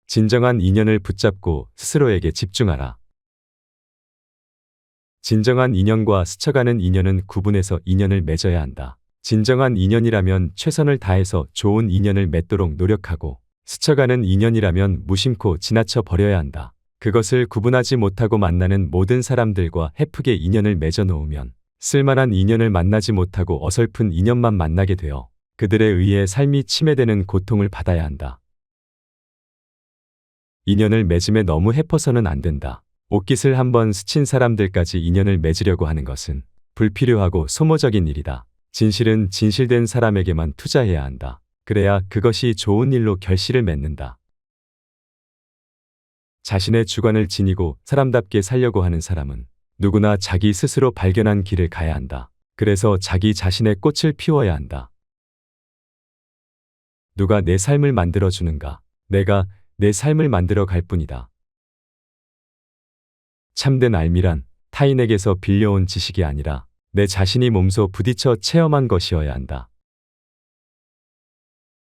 진정한 인연을 붙잡고 스스로에게 집중하라. 진정한 인연과 스쳐가는 인연은 구분해서 인연을 맺어야 한다. 진정한 인연이라면 최선을 다해서 좋은 인연을 맺도록 노력하고, 스쳐가는 인연이라면 무심코 지나쳐 버려야 한다. 그것을 구분하지 못하고 만나는 모든 사람들과 헤프게 인연을 맺어 놓으면 쓸만한 인연을 만나지 못하고 어설픈 인연만 만나게 되어 그들에 의해 삶이 침해되는 고통을 받아야 한다. 인연을 맺음에 너무 헤퍼서는 안 된다. 옷깃을 한번 스친 사람들까지 인연을 맺으려고 하는 것은 불필요하고 소모적인 일이다. 진실은 진실된 사람에게만 투자해야 한다. 그래야 그것이 좋은 일로 결실을 맺는다. 자신의 주관을 지니고 사람답게 살려고 하는 사람은 누구나 자기 스스로 발견한 길을 가야 한다. 그래서 자기 자신의 꽃을 피워야 한다. 누가 내 삶을 만들어주는가? 내가 내 삶을 만들어 갈 뿐이다. 참된 알미란 타인에게서 빌려온 지식이 아니라 내 자신이 몸소 부딪혀 체험한 것이어야 한다.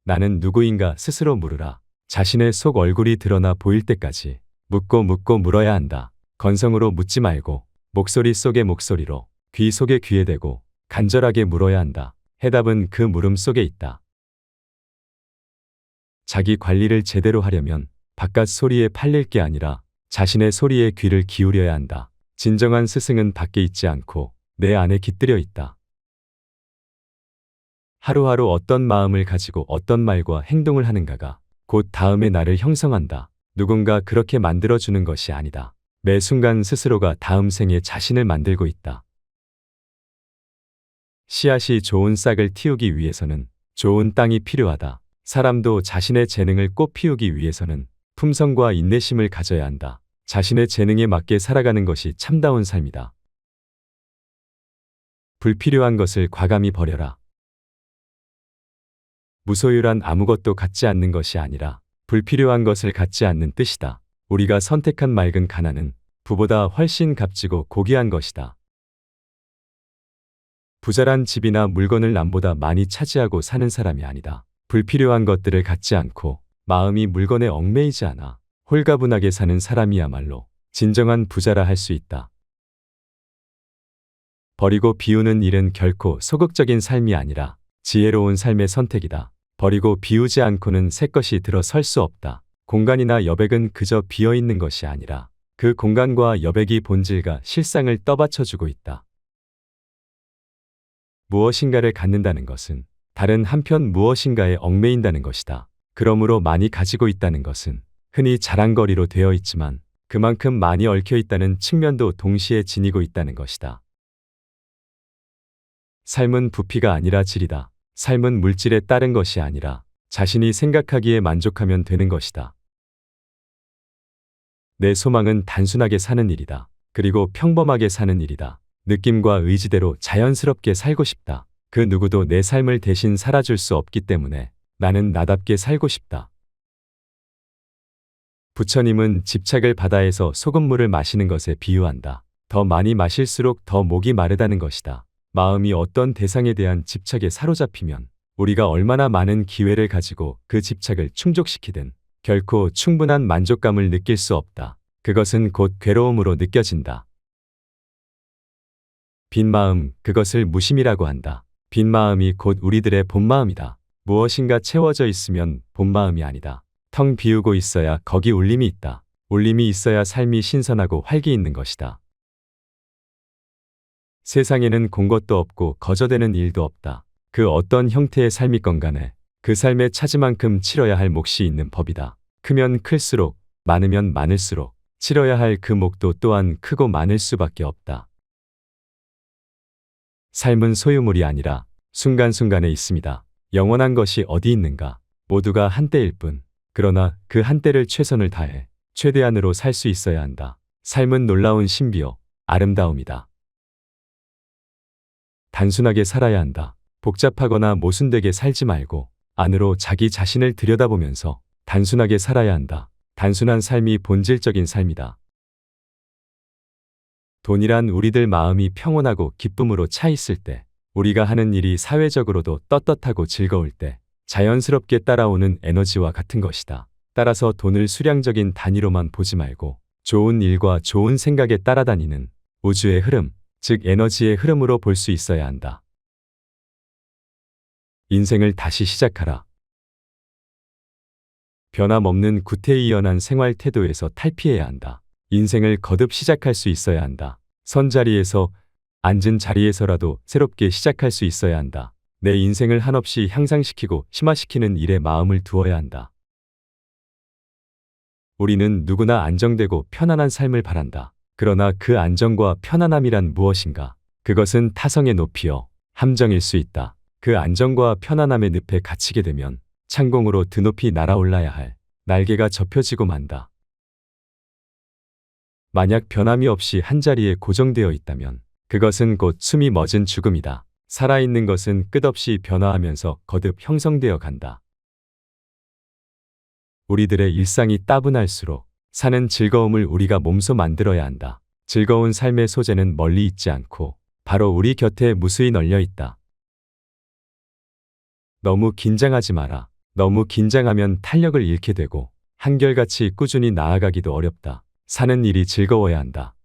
나는 누구인가 스스로 물으라. 자신의 속 얼굴이 드러나 보일 때까지 묻고 물어야 한다. 건성으로 묻지 말고 목소리 속의 목소리로, 귀 속의 귀에 대고 간절하게 물어야 한다. 해답은 그 물음 속에 있다. 자기 관리를 제대로 하려면 바깥 소리에 팔릴 게 아니라 자신의 소리에 귀를 기울여야 한다. 진정한 스승은 밖에 있지 않고 내 안에 깃들여 있다. 하루하루 어떤 마음을 가지고 어떤 말과 행동을 하는가가 곧 다음의 나를 형성한다. 누군가 그렇게 만들어주는 것이 아니다. 매 순간 스스로가 다음 생에 자신을 만들고 있다. 씨앗이 좋은 싹을 틔우기 위해서는 좋은 땅이 필요하다. 사람도 자신의 재능을 꽃 피우기 위해서는 품성과 인내심을 가져야 한다. 자신의 재능에 맞게 살아가는 것이 참다운 삶이다. 불필요한 것을 과감히 버려라. 무소유란 아무것도 갖지 않는 것이 아니라 불필요한 것을 갖지 않는 뜻이다. 우리가 선택한 맑은 가난은 부보다 훨씬 값지고 고귀한 것이다. 부자란 집이나 물건을 남보다 많이 차지하고 사는 사람이 아니다. 불필요한 것들을 갖지 않고 마음이 물건에 얽매이지 않아 홀가분하게 사는 사람이야말로 진정한 부자라 할 수 있다. 버리고 비우는 일은 결코 소극적인 삶이 아니라 지혜로운 삶의 선택이다. 버리고 비우지 않고는 새 것이 들어설 수 없다. 공간이나 여백은 그저 비어있는 것이 아니라 그 공간과 여백이 본질과 실상을 떠받쳐주고 있다. 무엇인가를 갖는다는 것은 다른 한편 무엇인가에 얽매인다는 것이다. 그러므로 많이 가지고 있다는 것은 흔히 자랑거리로 되어 있지만 그만큼 많이 얽혀 있다는 측면도 동시에 지니고 있다는 것이다. 삶은 부피가 아니라 질이다. 삶은 물질에 따른 것이 아니라 자신이 생각하기에 만족하면 되는 것이다. 내 소망은 단순하게 사는 일이다. 그리고 평범하게 사는 일이다. 느낌과 의지대로 자연스럽게 살고 싶다. 그 누구도 내 삶을 대신 살아줄 수 없기 때문에 나는 나답게 살고 싶다. 부처님은 집착을 바다에서 소금물을 마시는 것에 비유한다. 더 많이 마실수록 더 목이 마르다는 것이다. 마음이 어떤 대상에 대한 집착에 사로잡히면 우리가 얼마나 많은 기회를 가지고 그 집착을 충족시키든 결코 충분한 만족감을 느낄 수 없다. 그것은 곧 괴로움으로 느껴진다. 빈 마음, 그것을 무심이라고 한다. 빈 마음이 곧 우리들의 본마음이다. 무엇인가 채워져 있으면 본마음이 아니다. 텅 비우고 있어야 거기 울림이 있다. 울림이 있어야 삶이 신선하고 활기 있는 것이다. 세상에는 공 것도 없고 거저되는 일도 없다. 그 어떤 형태의 삶이건 간에 그 삶에 차지만큼 치러야 할 몫이 있는 법이다. 크면 클수록, 많으면 많을수록 치러야 할 그 몫도 또한 크고 많을 수밖에 없다. 삶은 소유물이 아니라 순간순간에 있습니다. 영원한 것이 어디 있는가? 모두가 한때일 뿐. 그러나 그 한때를 최선을 다해 최대한으로 살 수 있어야 한다. 삶은 놀라운 신비요, 아름다움이다. 단순하게 살아야 한다. 복잡하거나 모순되게 살지 말고 안으로 자기 자신을 들여다보면서 단순하게 살아야 한다. 단순한 삶이 본질적인 삶이다. 돈이란 우리들 마음이 평온하고 기쁨으로 차 있을 때, 우리가 하는 일이 사회적으로도 떳떳하고 즐거울 때 자연스럽게 따라오는 에너지와 같은 것이다. 따라서 돈을 수량적인 단위로만 보지 말고 좋은 일과 좋은 생각에 따라다니는 우주의 흐름, 즉 에너지의 흐름으로 볼 수 있어야 한다. 인생을 다시 시작하라. 변함없는 구태의연한 생활 태도에서 탈피해야 한다. 인생을 거듭 시작할 수 있어야 한다. 선 자리에서, 앉은 자리에서라도 새롭게 시작할 수 있어야 한다. 내 인생을 한없이 향상시키고 심화시키는 일에 마음을 두어야 한다. 우리는 누구나 안정되고 편안한 삶을 바란다. 그러나 그 안정과 편안함이란 무엇인가? 그것은 타성의 높이요, 함정일 수 있다. 그 안정과 편안함의 늪에 갇히게 되면 창공으로 드높이 날아올라야 할 날개가 접혀지고 만다. 만약 변함이 없이 한자리에 고정되어 있다면 그것은 곧 숨이 멎은 죽음이다. 살아있는 것은 끝없이 변화하면서 거듭 형성되어 간다. 우리들의 일상이 따분할수록 사는 즐거움을 우리가 몸소 만들어야 한다. 즐거운 삶의 소재는 멀리 있지 않고 바로 우리 곁에 무수히 널려 있다. 너무 긴장하지 마라. 너무 긴장하면 탄력을 잃게 되고 한결같이 꾸준히 나아가기도 어렵다. 사는 일이 즐거워야 한다.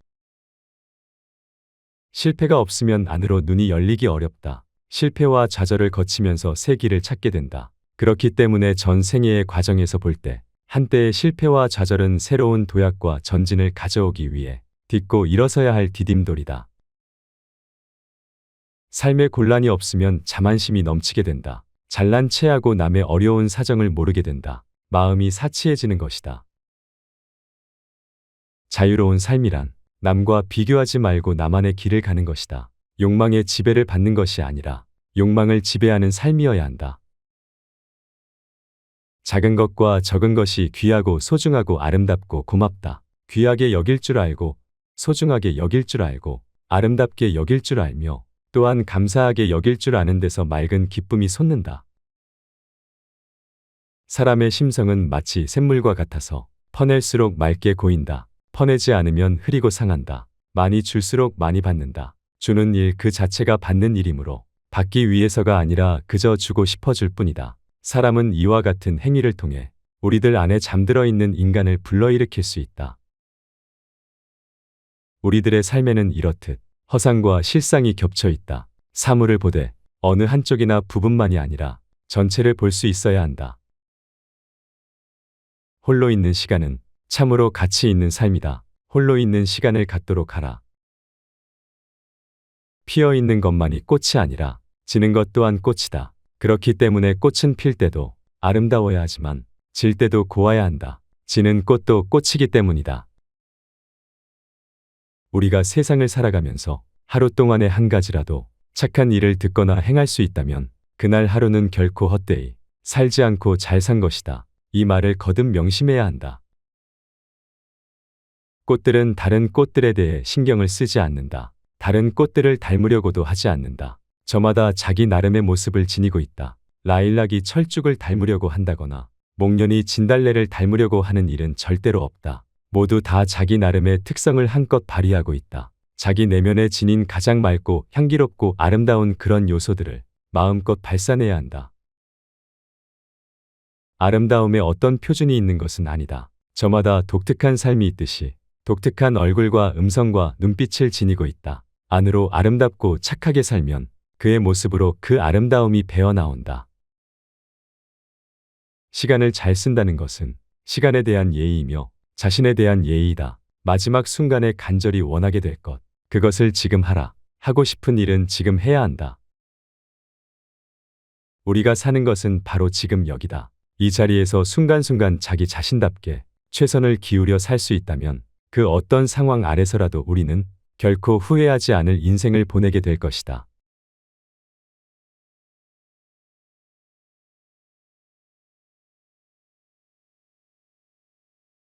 실패가 없으면 안으로 눈이 열리기 어렵다. 실패와 좌절을 거치면서 새 길을 찾게 된다. 그렇기 때문에 전 생애의 과정에서 볼 때 한때의 실패와 좌절은 새로운 도약과 전진을 가져오기 위해 딛고 일어서야 할 디딤돌이다. 삶에 곤란이 없으면 자만심이 넘치게 된다. 잘난 체하고 남의 어려운 사정을 모르게 된다. 마음이 사치해지는 것이다. 자유로운 삶이란 남과 비교하지 말고 나만의 길을 가는 것이다. 욕망의 지배를 받는 것이 아니라 욕망을 지배하는 삶이어야 한다. 작은 것과 적은 것이 귀하고 소중하고 아름답고 고맙다. 귀하게 여길 줄 알고, 소중하게 여길 줄 알고, 아름답게 여길 줄 알며 또한 감사하게 여길 줄 아는 데서 맑은 기쁨이 솟는다. 사람의 심성은 마치 샘물과 같아서 퍼낼수록 맑게 고인다. 퍼내지 않으면 흐리고 상한다. 많이 줄수록 많이 받는다. 주는 일 그 자체가 받는 일이므로 받기 위해서가 아니라 그저 주고 싶어 줄 뿐이다. 사람은 이와 같은 행위를 통해 우리들 안에 잠들어 있는 인간을 불러일으킬 수 있다. 우리들의 삶에는 이렇듯 허상과 실상이 겹쳐 있다. 사물을 보되 어느 한쪽이나 부분만이 아니라 전체를 볼 수 있어야 한다. 홀로 있는 시간은 참으로 가치 있는 삶이다. 홀로 있는 시간을 갖도록 하라. 피어 있는 것만이 꽃이 아니라 지는 것 또한 꽃이다. 그렇기 때문에 꽃은 필 때도 아름다워야 하지만 질 때도 고와야 한다. 지는 꽃도 꽃이기 때문이다. 우리가 세상을 살아가면서 하루 동안에 한 가지라도 착한 일을 듣거나 행할 수 있다면 그날 하루는 결코 헛되이 살지 않고 잘 산 것이다. 이 말을 거듭 명심해야 한다. 꽃들은 다른 꽃들에 대해 신경을 쓰지 않는다. 다른 꽃들을 닮으려고도 하지 않는다. 저마다 자기 나름의 모습을 지니고 있다. 라일락이 철쭉을 닮으려고 한다거나 목련이 진달래를 닮으려고 하는 일은 절대로 없다. 모두 다 자기 나름의 특성을 한껏 발휘하고 있다. 자기 내면에 지닌 가장 맑고 향기롭고 아름다운 그런 요소들을 마음껏 발산해야 한다. 아름다움에 어떤 표준이 있는 것은 아니다. 저마다 독특한 삶이 있듯이 독특한 얼굴과 음성과 눈빛을 지니고 있다. 안으로 아름답고 착하게 살면 그의 모습으로 그 아름다움이 배어나온다. 시간을 잘 쓴다는 것은 시간에 대한 예의이며 자신에 대한 예의이다. 마지막 순간에 간절히 원하게 될 것, 그것을 지금 하라. 하고 싶은 일은 지금 해야 한다. 우리가 사는 것은 바로 지금 여기다. 이 자리에서 순간순간 자기 자신답게 최선을 기울여 살 수 있다면 그 어떤 상황 아래서라도 우리는 결코 후회하지 않을 인생을 보내게 될 것이다.